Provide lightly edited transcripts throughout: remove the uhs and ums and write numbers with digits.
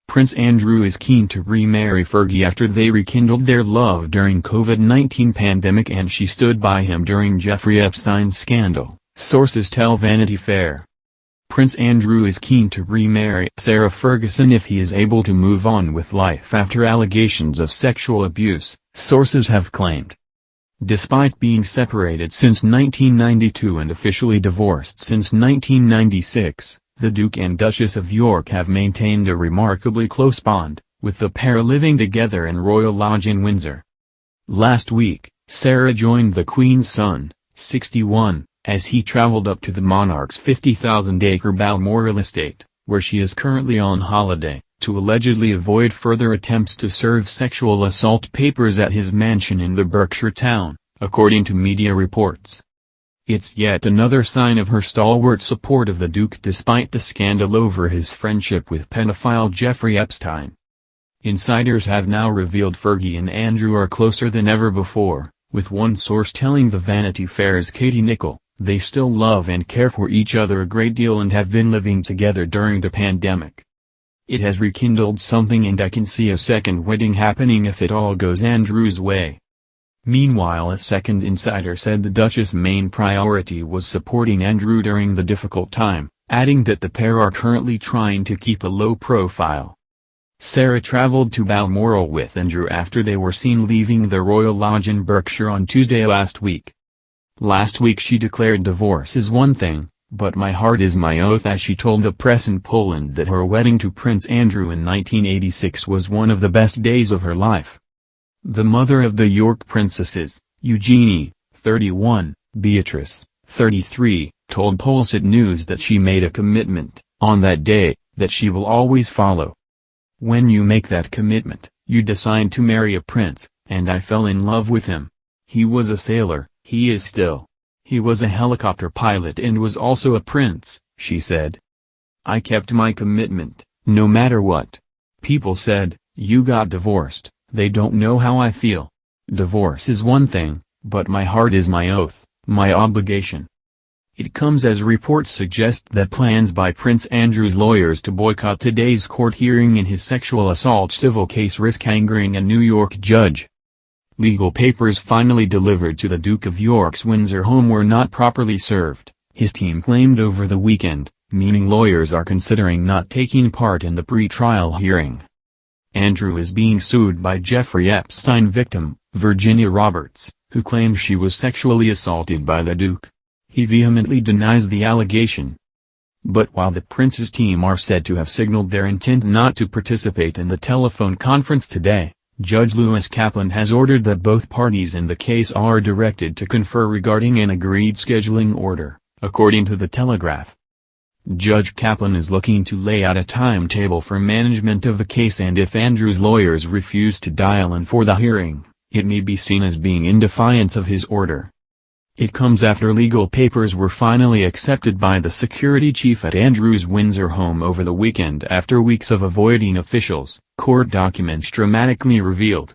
Prince Andrew is keen to remarry Fergie after they rekindled their love during COVID-19 pandemic and she stood by him during Jeffrey Epstein's scandal, sources tell Vanity Fair. Prince Andrew is keen to remarry Sarah Ferguson if he is able to move on with life after allegations of sexual abuse, sources have claimed. Despite being separated since 1992 and officially divorced since 1996, the Duke and Duchess of York have maintained a remarkably close bond, with the pair living together in Royal Lodge in Windsor. Last week, Sarah joined the Queen's son, 61, as he traveled up to the monarch's 50,000-acre Balmoral estate, where she is currently on holiday, to allegedly avoid further attempts to serve sexual assault papers at his mansion in the Berkshire town, according to media reports. It's yet another sign of her stalwart support of the Duke despite the scandal over his friendship with pedophile Jeffrey Epstein. Insiders have now revealed Fergie and Andrew are closer than ever before, with one source telling the Vanity Fair's Katie Nicholl, they still love and care for each other a great deal and have been living together during the pandemic. It has rekindled something and I can see a second wedding happening if it all goes Andrew's way. Meanwhile, a second insider said the Duchess' main priority was supporting Andrew during the difficult time, adding that the pair are currently trying to keep a low profile. Sarah traveled to Balmoral with Andrew after they were seen leaving the Royal Lodge in Berkshire on Tuesday last week. Last week she declared divorce is one thing, but my heart is my oath, as she told the press in Poland that her wedding to Prince Andrew in 1986 was one of the best days of her life. The mother of the York princesses, Eugenie, 31, Beatrice, 33, told Polsat News that she made a commitment, on that day, that she will always follow. When you make that commitment, you decide to marry a prince, and I fell in love with him. He was a sailor, he is still. He was a helicopter pilot and was also a prince, she said. I kept my commitment, no matter what. People said, you got divorced. They don't know how I feel. Divorce is one thing, but my heart is my oath, my obligation. It comes as reports suggest that plans by Prince Andrew's lawyers to boycott today's court hearing in his sexual assault civil case risk angering a New York judge. Legal papers finally delivered to the Duke of York's Windsor home were not properly served, his team claimed over the weekend, meaning lawyers are considering not taking part in the pre-trial hearing. Andrew is being sued by Jeffrey Epstein victim, Virginia Roberts, who claims she was sexually assaulted by the Duke. He vehemently denies the allegation. But while the prince's team are said to have signaled their intent not to participate in the telephone conference today, Judge Lewis Kaplan has ordered that both parties in the case are directed to confer regarding an agreed scheduling order, according to the Telegraph. Judge Kaplan is looking to lay out a timetable for management of the case, and if Andrew's lawyers refuse to dial in for the hearing, it may be seen as being in defiance of his order. It comes after legal papers were finally accepted by the security chief at Andrew's Windsor home over the weekend after weeks of avoiding officials, court documents dramatically revealed.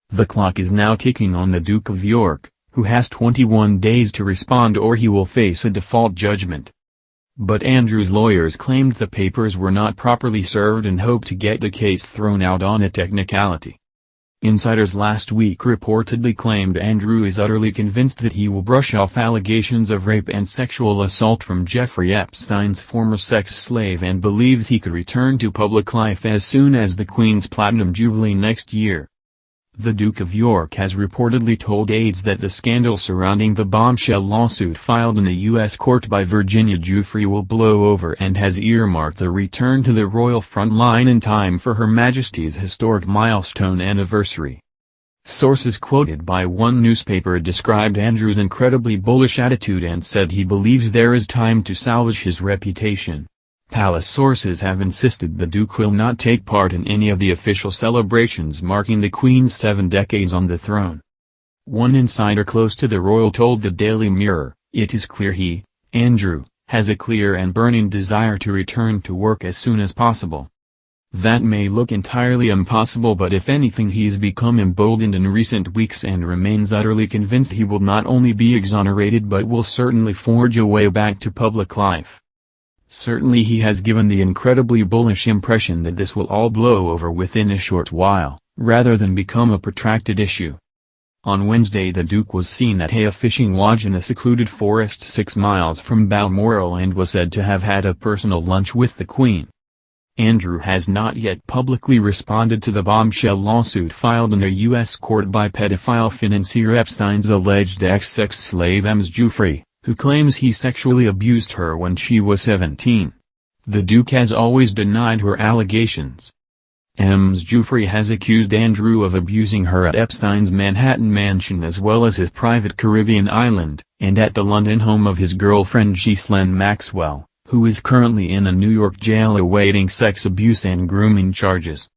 The clock is now ticking on the Duke of York, who has 21 days to respond or he will face a default judgment. But Andrew's lawyers claimed the papers were not properly served and hope to get the case thrown out on a technicality. Insiders last week reportedly claimed Andrew is utterly convinced that he will brush off allegations of rape and sexual assault from Jeffrey Epstein's former sex slave and believes he could return to public life as soon as the Queen's Platinum Jubilee next year. The Duke of York has reportedly told aides that the scandal surrounding the bombshell lawsuit filed in a U.S. court by Virginia Giuffre will blow over and has earmarked a return to the royal front line in time for Her Majesty's historic milestone anniversary. Sources quoted by one newspaper described Andrew's incredibly bullish attitude and said he believes there is time to salvage his reputation. Palace sources have insisted the Duke will not take part in any of the official celebrations marking the Queen's 7 decades on the throne. One insider close to the royal told the Daily Mirror, "It is clear he, Andrew, has a clear and burning desire to return to work as soon as possible. That may look entirely impossible, but if anything he has become emboldened in recent weeks and remains utterly convinced he will not only be exonerated but will certainly forge a way back to public life." Certainly he has given the incredibly bullish impression that this will all blow over within a short while, rather than become a protracted issue. On Wednesday the Duke was seen at a fishing lodge in a secluded forest 6 miles from Balmoral and was said to have had a personal lunch with the Queen. Andrew has not yet publicly responded to the bombshell lawsuit filed in a U.S. court by pedophile financier Epstein's alleged ex-sex slave Ms. Giuffre, who claims he sexually abused her when she was 17. The Duke has always denied her allegations. Ms. Giuffre has accused Andrew of abusing her at Epstein's Manhattan mansion as well as his private Caribbean island, and at the London home of his girlfriend Ghislaine Maxwell, who is currently in a New York jail awaiting sex abuse and grooming charges.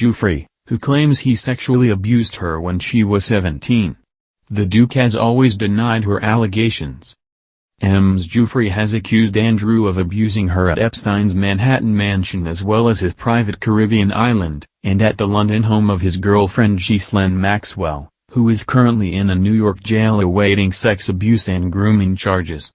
Giuffre, who claims he sexually abused her when she was 17. The Duke has always denied her allegations. Ms. Giuffre has accused Andrew of abusing her at Epstein's Manhattan mansion as well as his private Caribbean island, and at the London home of his girlfriend Ghislaine Maxwell, who is currently in a New York jail awaiting sex abuse and grooming charges.